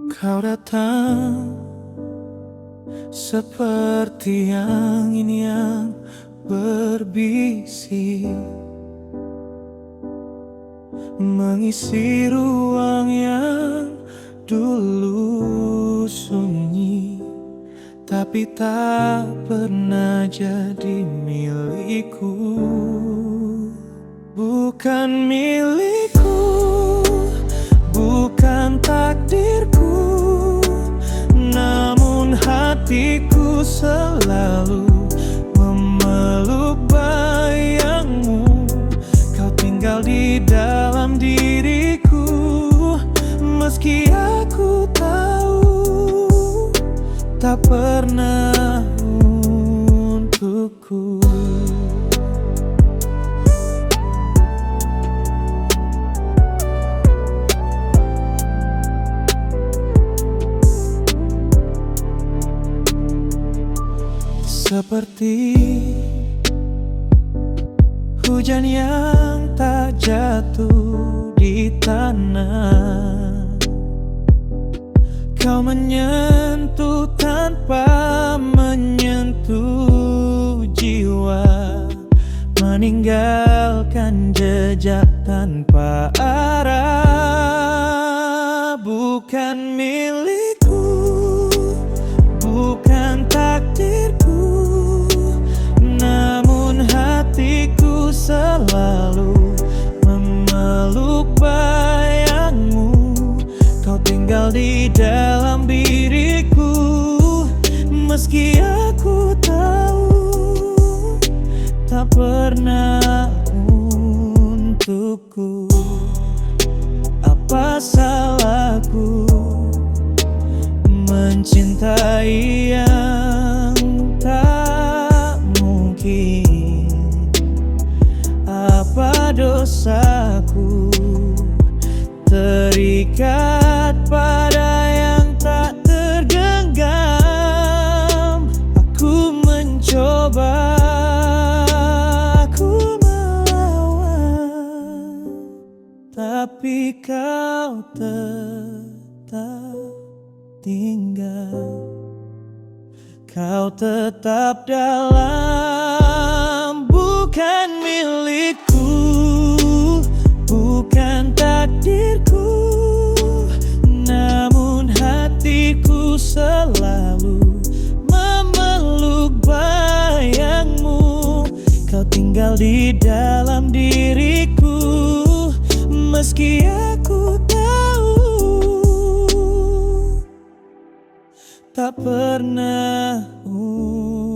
Kau datang seperti angin yang berbisik, mengisi ruang yang dulu sunyi, tapi tak pernah jadi milikku. Bukan milikku, bukan takdirku, namun hatiku selalu memeluk bayangmu. Kau tinggal di dalam diriku, meski aku tahu tak pernah untukku. Seperti hujan yang tak jatuh di tanah, kau menyentuh tanpa menyentuh jiwa, meninggalkan jejak tanpa arah. Bukan milikku, bukan takdirku, namun hatiku selalu memeluk bayangmu. Kau tinggal di dalam diriku, meski aku tahu tak pernah untukku. Apa salahku mencintai yang tak mungkin? Apa dosaku terikat pada yang tak tergenggam? Aku mencoba, aku melawan, tapi kau tetap tinggal. Kau tetap dalam. Bukan milikku, bukan takdirku, namun hatiku selalu memeluk bayangmu. Kau tinggal di dalam diriku, meski aku tahu tak pernah untukku.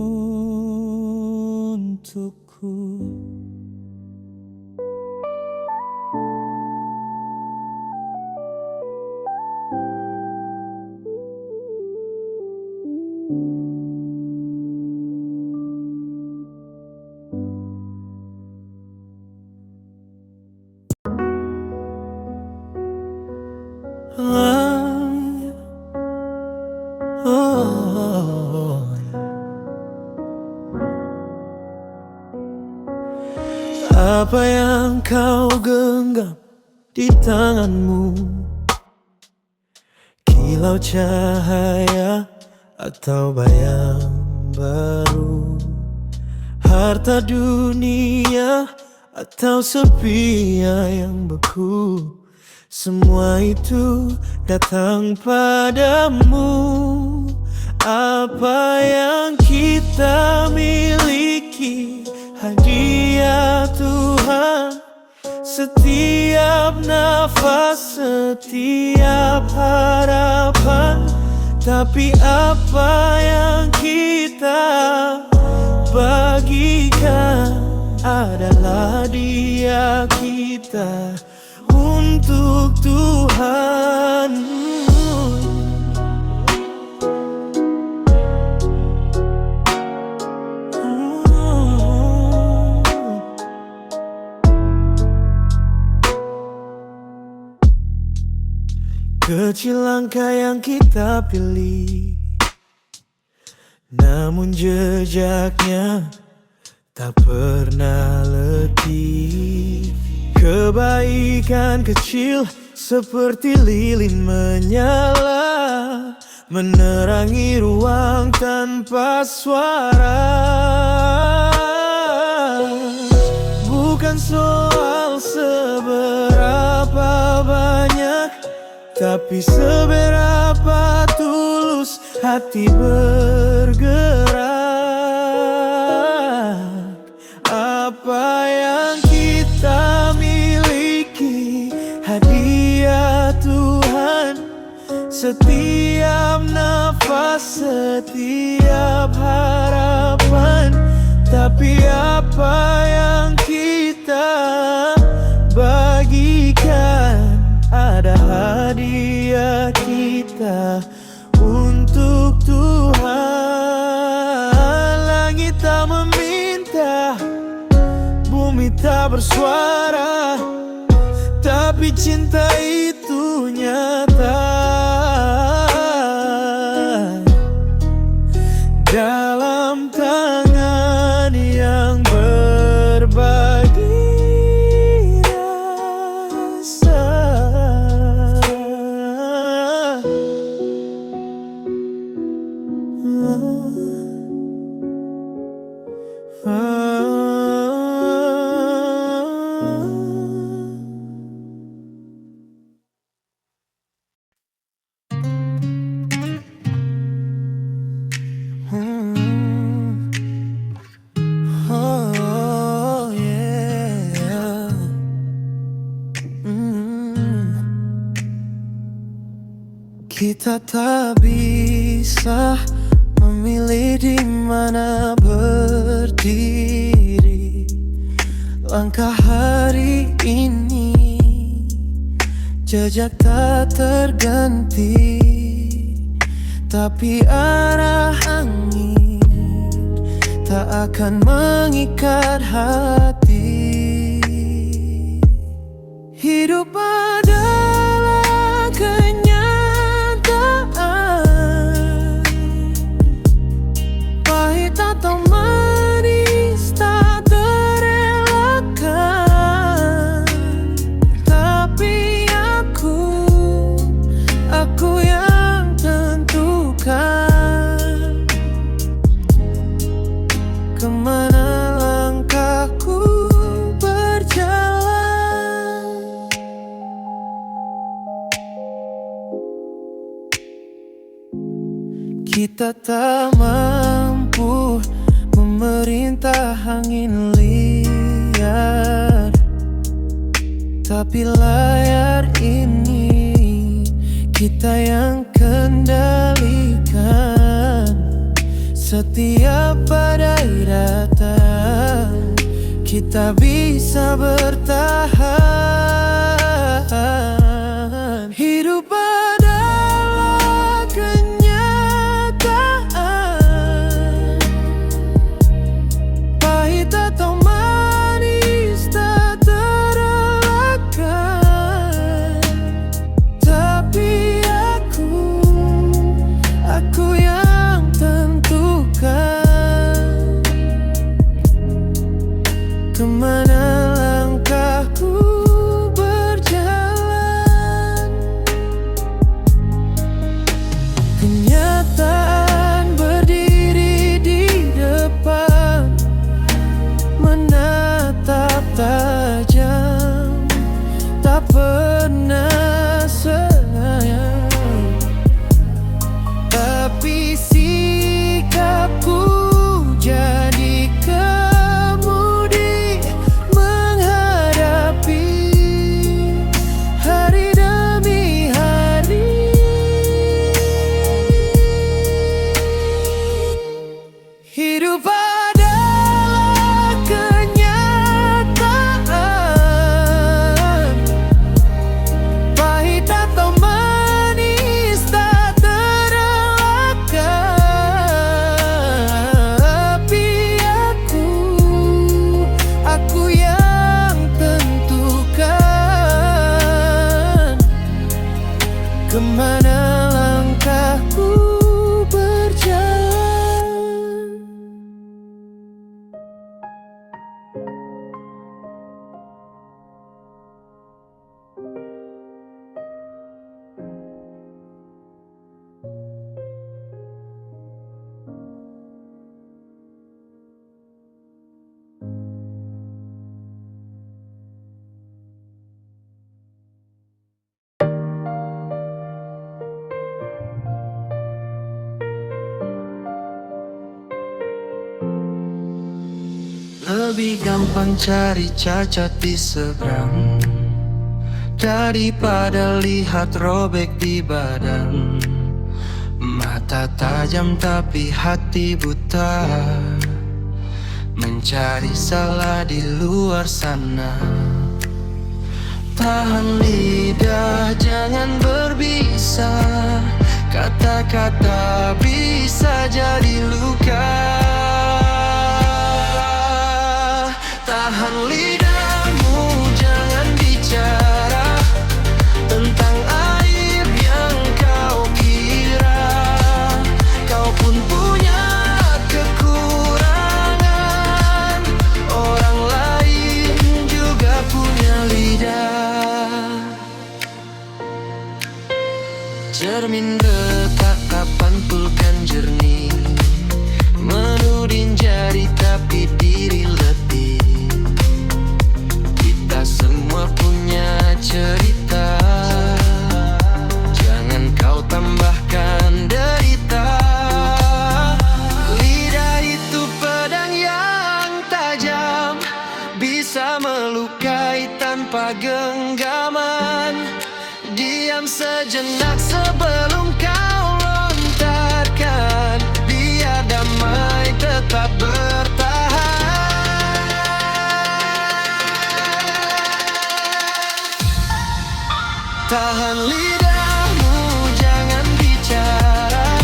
Apa yang kau genggam di tanganmu? Kilau cahaya atau bayang baru? Harta dunia atau sepinya yang beku? Semua itu datang padamu. Apa yang kita miliki, hadiah Tuhan. Setiap nafas, setiap harapan. Tapi apa yang kita bagikan adalah dia kita untuk Tuhan. Kecil langkah yang kita pilih, namun jejaknya tak pernah letih. Kebaikan kecil seperti lilin menyala, menerangi ruang tanpa suara. Bukan soal seberapa banyak, tapi seberapa tulus hati bergerak. Apa yang kita miliki hadiah Tuhan, setiap nafas, setiap harapan. Tapi apa yang kita bagikan ada hadiah kita untuk Tuhan. Langit tak meminta, bumi tak bersuara, tapi cinta itu nyata. Dalam tangan yang berbagi rasa. Oh yeah. Kita tak bisa memilih di mana berdiri. Langkah hari ini, jejak tak terganti, tapi arah angin tak akan mengikat hati. Hidup adalah kenyataan, pahit atau manis tak terelakkan. Tapi aku yang tentukan kemana langkahku berjalan. Kita tak mampu memerintah angin liar, tapi layar ini kita yang kendalikan. Setiap badai datang, kita bisa bertahan. Hidup adalah kenyataan, pahit atau manis tak terelakkan. Tapi aku yang tentukan kemana langkahku Lebih gampang cari cacat di seberang daripada lihat robek di badan. Mata tajam tapi hati buta, mencari salah di luar sana. Tahan lidah, jangan berbisa. Kata-kata bisa jadi luka. Tahan lidahmu, jangan bicara tentang aib yang kau kira. Kau pun punya kekurangan, orang lain juga punya lidah. Cermin retak kapan pulkan jernih, menuding jari tapi diri letih. Kita semua punya cerita, jangan kau tambahkan derita. Lidah itu pedang yang tajam, bisa melukai tanpa genggaman. Diam sejenak sebelum kau lontarkan, biar damai tetap bertahan. Tahan lidahmu, jangan bicara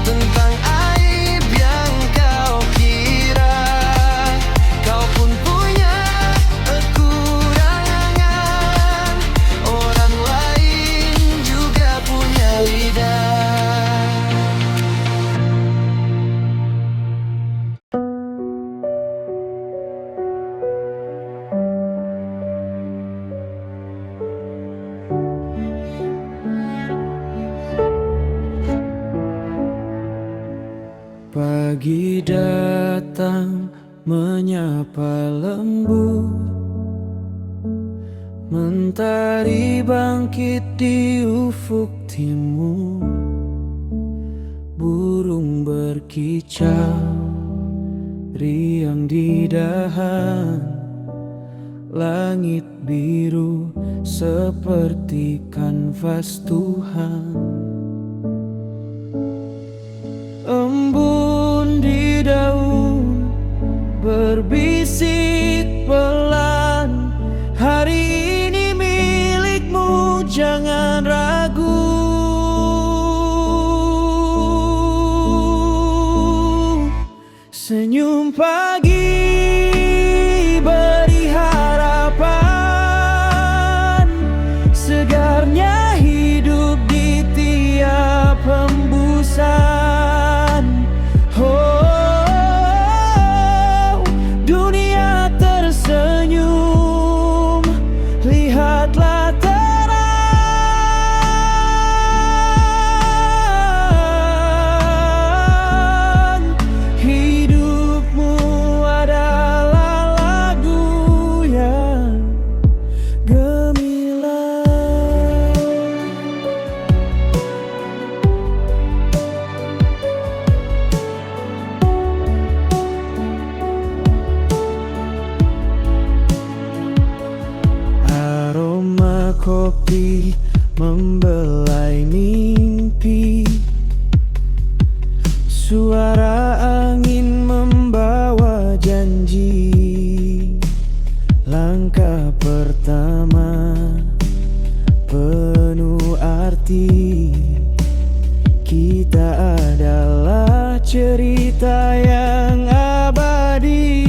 tentang aib yang kau kira. Kau pun punya kekurangan, orang lain juga punya lidah. Pagi datang menyapa lembut, mentari bangkit di ufuk timur. Burung berkicau riang di dahan, langit biru seperti kanvas Tuhan. Embun di daun berbisik pelan, hari ini milikmu, jangan ragu. Senyum pagi beri harapan, segarnya hidup di tiap hembusan. Dunia tersenyum, lihatlah terang. Hidupmu adalah lagu yang gemilang. Aroma kopi membelai mimpi, suara angin membawa janji. Langkah pertama penuh arti, kita adalah cerita yang abadi.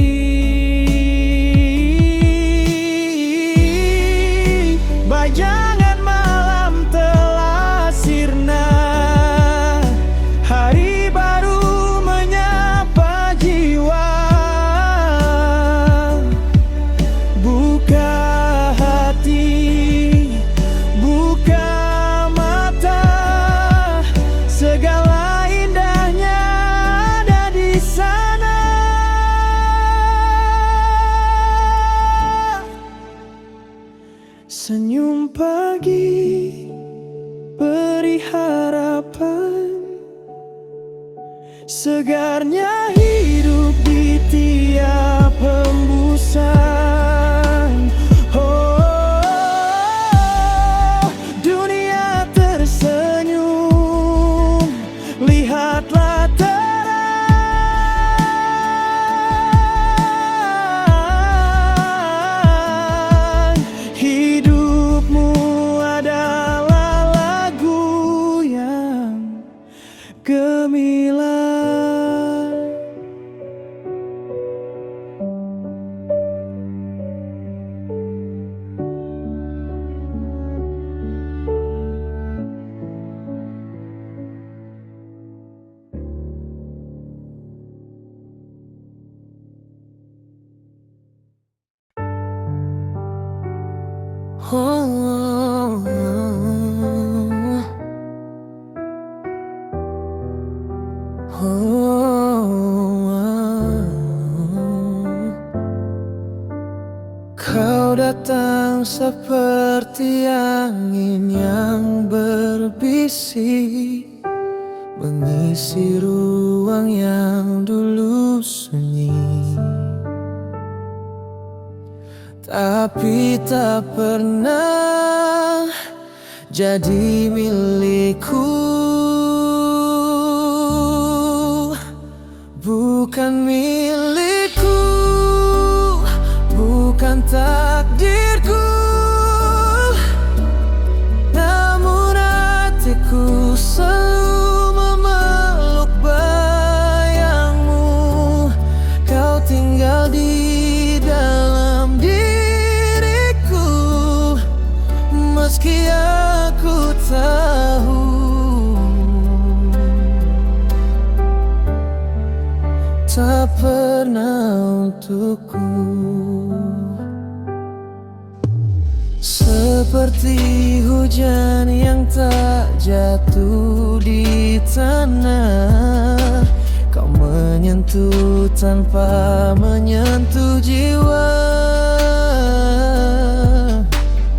Bayangan malam telah sirna, hari baru menyapa jiwa. Buka hati, buka mata, segala indahnya ada di sana. Senyum pagi beri harapan, segarnya hidup di tiap hembusan. Oh, dunia tersenyum, lihatlah terang. Hidupmu adalah lagu yang gemilang. Kau datang seperti angin yang berbisik, mengisi ruang yang dulu sunyi, tapi tak pernah jadi milikku. Bukan milikku, bukan takdirku, namun hatiku selalu memeluk bayangmu. Kau tinggal di dalam diriku, meski aku tahu tak pernah untukku. Seperti hujan yang tak jatuh di tanah, kau menyentuh tanpa menyentuh jiwa,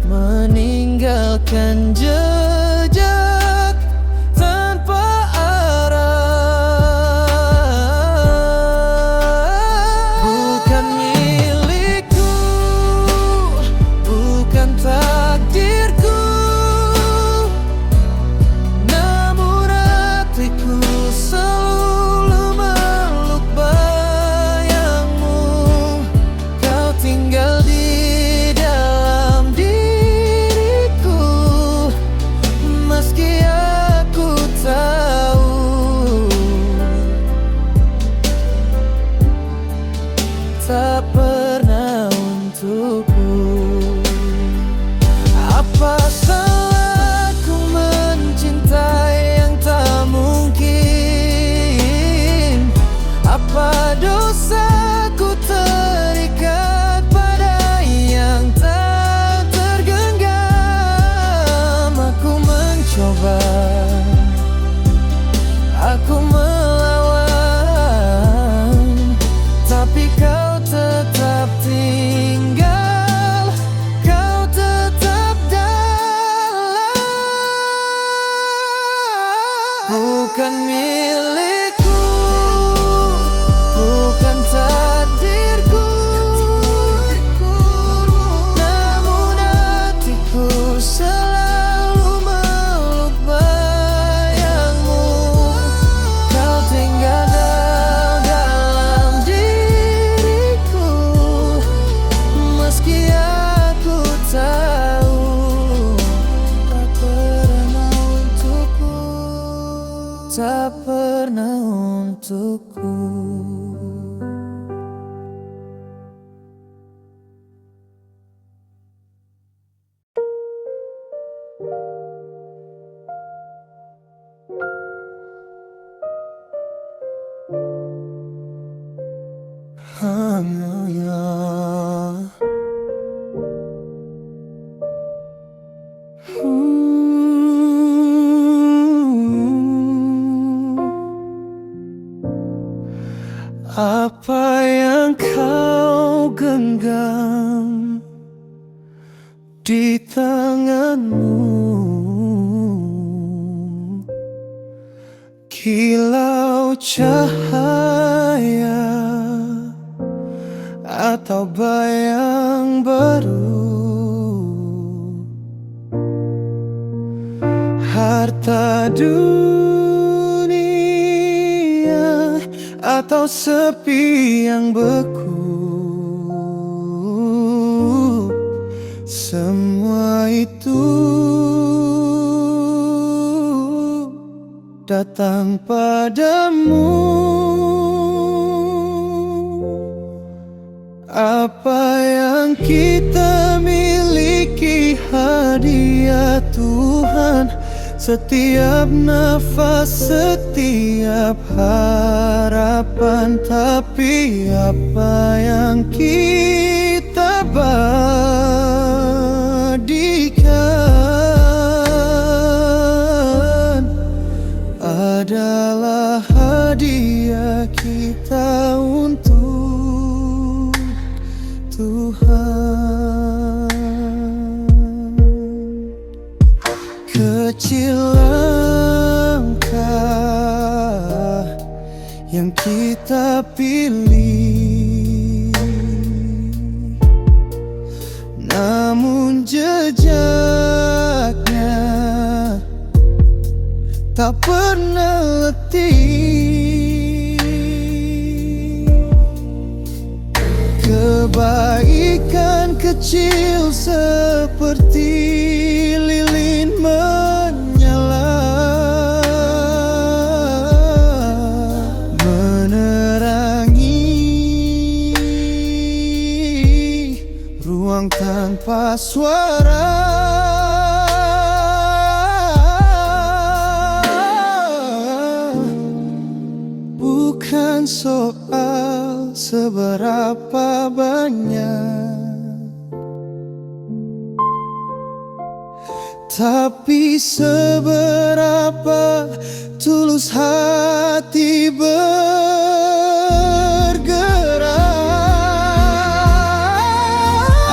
meninggalkan jejak tanpa arah. Bukan milikku, bukan takdirku, namun hatiku selalu memeluk bayangmu. Kau tinggal di dalam diriku, meski aku tahu tak pernah untukku. Apa salahku mencintai yang tak mungkin? Apa dosaku terikat pada yang tak tergenggam? Aku mencoba, aku melawan, tapi kau tetap tinggal, kau tetap dalam. Bukan milikku, bukan takdirku, namun hatiku selalu memeluk bayangmu. Kau tinggal dalam diriku, meski aku tahu tak pernah untukku, tak pernah untukku. Apa yang kau genggam di tanganmu, kilau cahaya atau bayang baru, harta dunia atau sepi yang beku, semua itu datang padamu. Apa yang kita miliki hadiah Tuhan, setiap nafas, setiap harapan. Tapi apa yang kita badikan adalah hadiah kita untuk Tuhan. Kecil langkah yang kita pilih, namun jejaknya tak pernah letih. Kebaikan kecil seperti lilin menyala, menerangi ruang tanpa suara. Bukan soal seberapa banyak, tapi seberapa tulus hati bergerak.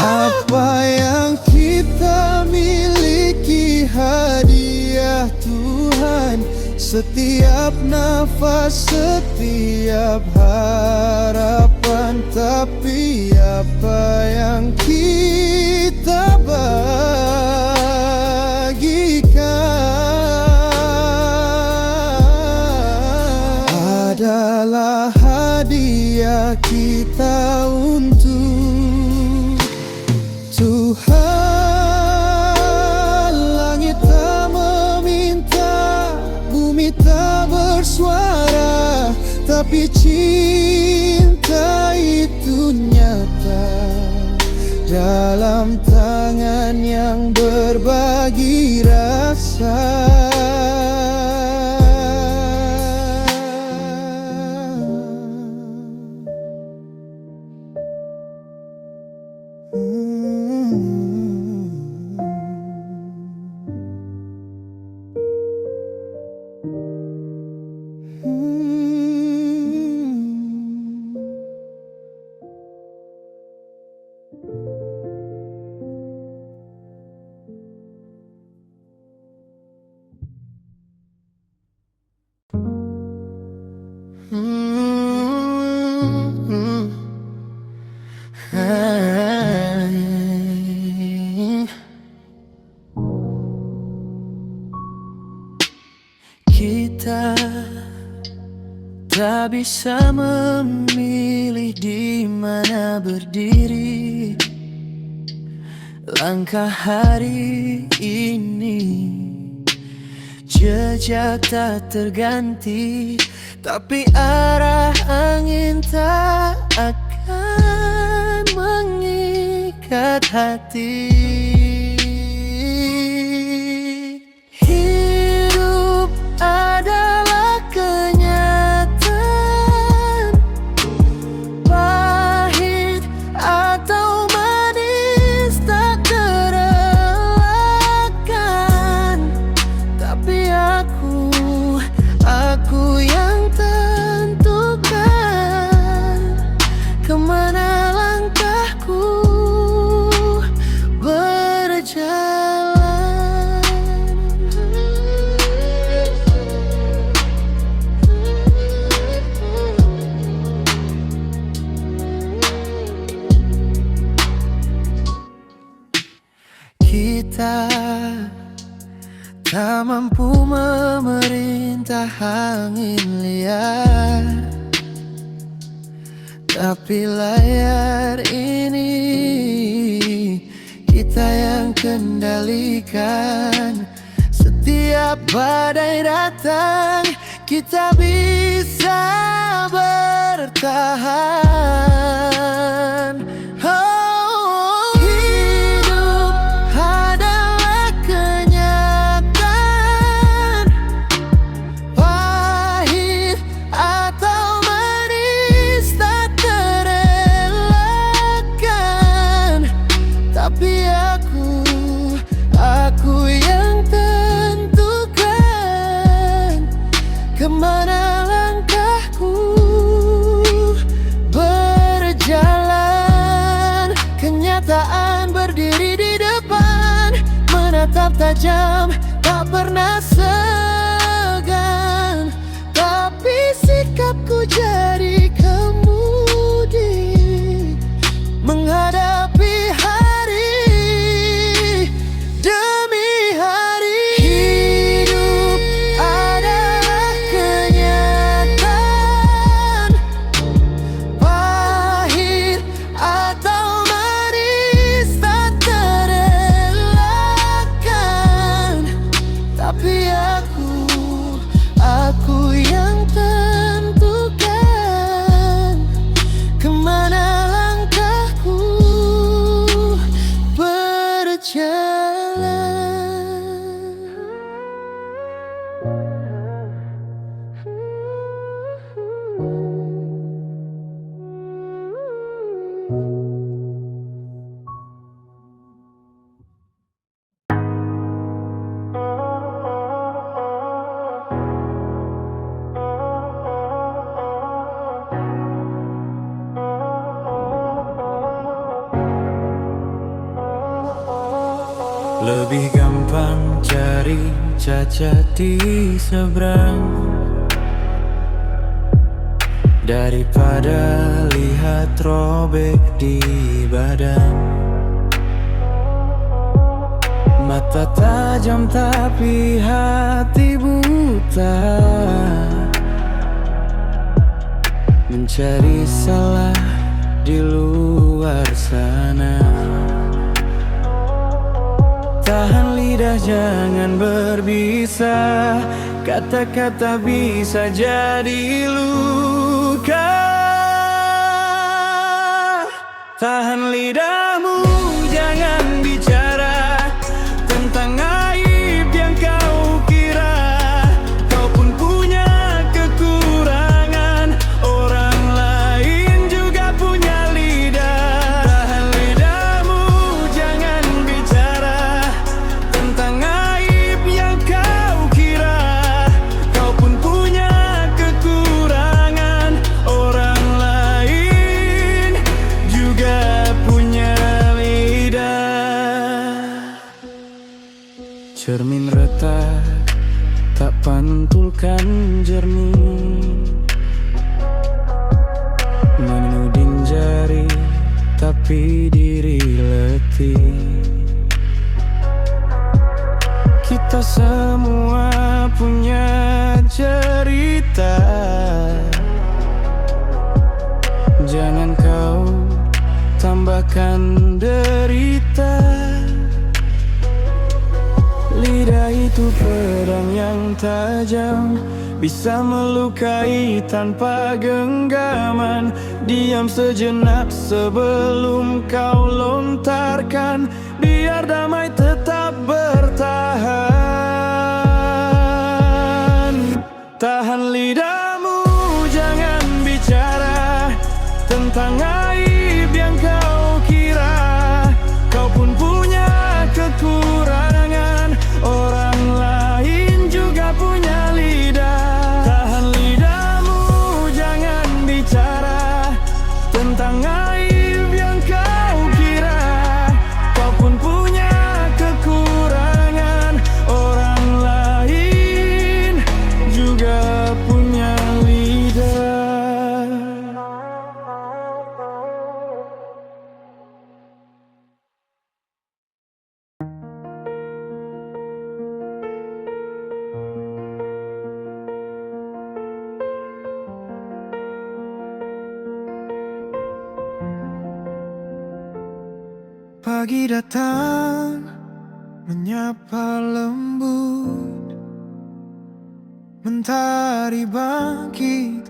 Apa yang kita miliki hadiah Tuhan, setiap nafas, setiap harapan. Tapi apa yang kita bagikan adalah hadiah kita untuk Tuhan. Langit tak meminta, bumi tak bersuara, tapi cinta itu nyata dalam tangan yang berbagi rasa. Kita tak bisa memilih di mana berdiri. Langkah hari ini, jejak tak terganti, tapi arah angin tak akan mengikat hati. Hidup adalah kenyataan, pahit atau manis tak terelakkan. Tapi aku yang tentukan kemana langkahku entah angin liar. Tapi layar ini kita yang kendalikan. Setiap badai datang, kita bisa bertahan. Oh, hidup adalah kenyataan, pahit atau manis tak terelakkan. Tapi aku yang tentukan kemana langkahku berjalan. Kenyataan berdiri di depan, menatap tajam, tak pernah segan. Tapi sikapku jadi kemudi menghadapi hari demi hari. Hidup adalah kenyataan, pahit atau manis tak terelakkan. Tapi aku yang tentukan kemana langkahku berjalan. Lebih gampang cari cacat di seberang daripada lihat robek di badan. Mata tajam tapi hati buta, mencari salah di luar sana. Tahan lidah, jangan berbisa, kata-kata bisa jadi luka. Tahan lidahmu, jangan bicara tentang aib yang kau kira. Kau pun punya kekurangan, orang lain juga punya lidah. Tahan lidahmu, jangan bicara tentang aib yang kau kira. Kau pun punya kekurangan, orang lain juga punya lidah. Cermin retak tak pantulkan jernih, menuding jari tapi diri letih. Kita semua punya cerita, jangan kau tambahkan derita. Lidah itu pedang yang tajam, bisa melukai tanpa genggaman. Diam sejenak sebelum kau lontarkan, biar damai tetap bertahan. Tahan lidahmu, jangan bicara tentang aib yang kau kira. Kau pun punya kekurangan, orang lain juga punya lidah. Tahan lidahmu, jangan bicara tentang aib yang kau kira. Kau pun punya kekurangan, orang lain juga punya lidah. Pagi datang menyapa lembut, mentari bangkit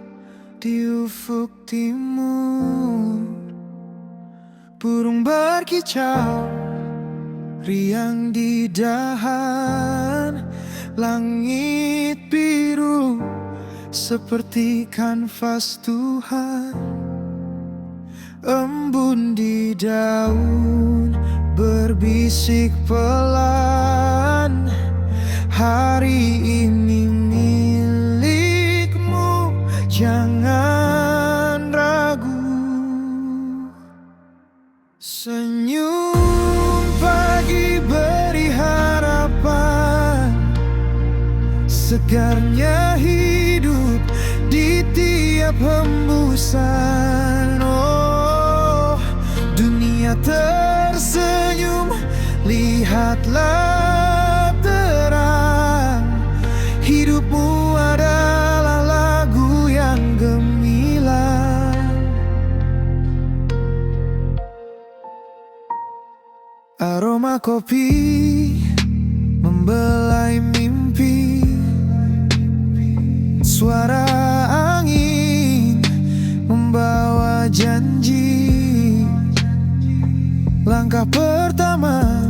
di ufuk timur. Burung berkicau riang di dahan, langit biru seperti kanvas Tuhan. Embun di daun berbisik pelan, hari ini milikmu, jangan ragu. Senyum pagi beri harapan, segarnya hidup di tiap hembusan. Oh, dunia tersenyum, lihatlah terang. Hidupmu adalah lagu yang gemilang. Aroma kopi membelai mimpi, suara angin membawa janji. Langkah pertama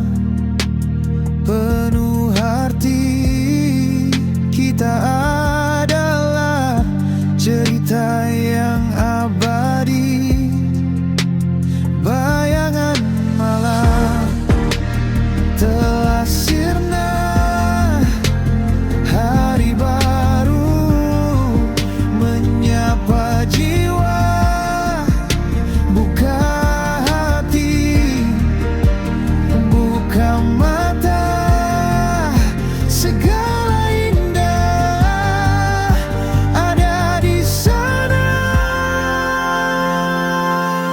penuh arti, kita adalah cerita yang abadi. Bayangan malam telah sirna, hari baru menyapa jiwa. Buka hati, buka mata, segala indah ada di sana.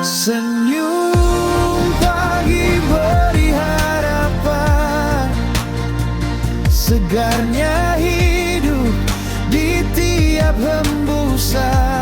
Senyum pagi beri harapan, segarnya hidup di tiap hembusan.